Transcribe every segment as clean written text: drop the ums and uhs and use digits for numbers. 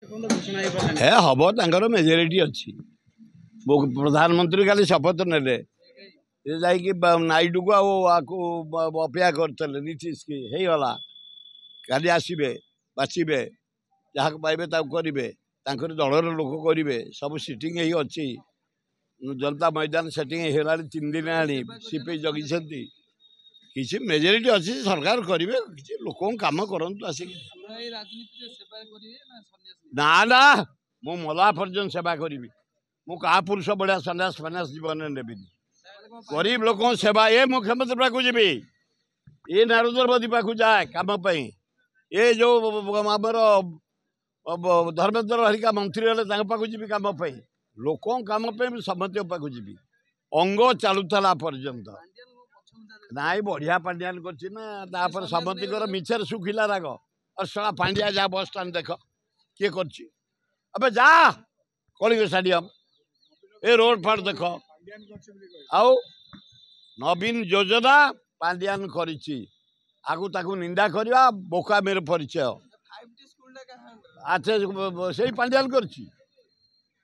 हे हम तर मेजोरीटी अच्छी प्रधानमंत्री काली शपथ ने नायडू को अपेक्षा करते नीतीश की गला काली आसवे बाछे जहाँ पाइबे करेंगे दलर लोक करेंगे सब सीटिंग अच्छी जनता मैदान सेटिंग होगा 3 दिन आनी सीपी जगी किसी मेजोरीटी अच्छी सरकार करेंगे किसी लोक कम करतु आसिक ना ना मु मला पर्यटन सेवा करी मु क्या पुरुष बढ़िया सन्यास फन्यास जीवन ने गरीब लोक सेवा ये मुख्यमंत्री पाक जी ये नरेंद्र मोदी पाक जाए कम ये जो आमर धर्मेंद्र हरिका मंत्री हेल्ले पाक जी कम लोक कम समस्त पाक जी अंग चलुला पर्यंत नाई बढ़िया पांडियान कर समति मिछर सुखिला राग और साला पांड्या जा बस स्टाण देख किए कर जा कलिंग स्टाडियम ए रोड फाट देख आउ नवीन योजना पांड्यान करिछि आगु ताकू निंदा करवा बोका मेरे परिचय अच्छा से पांड्यान करछि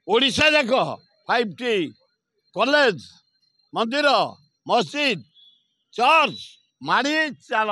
ओडिशा देख 5T कॉलेज मंदिर मस्जिद चर्च मारी चल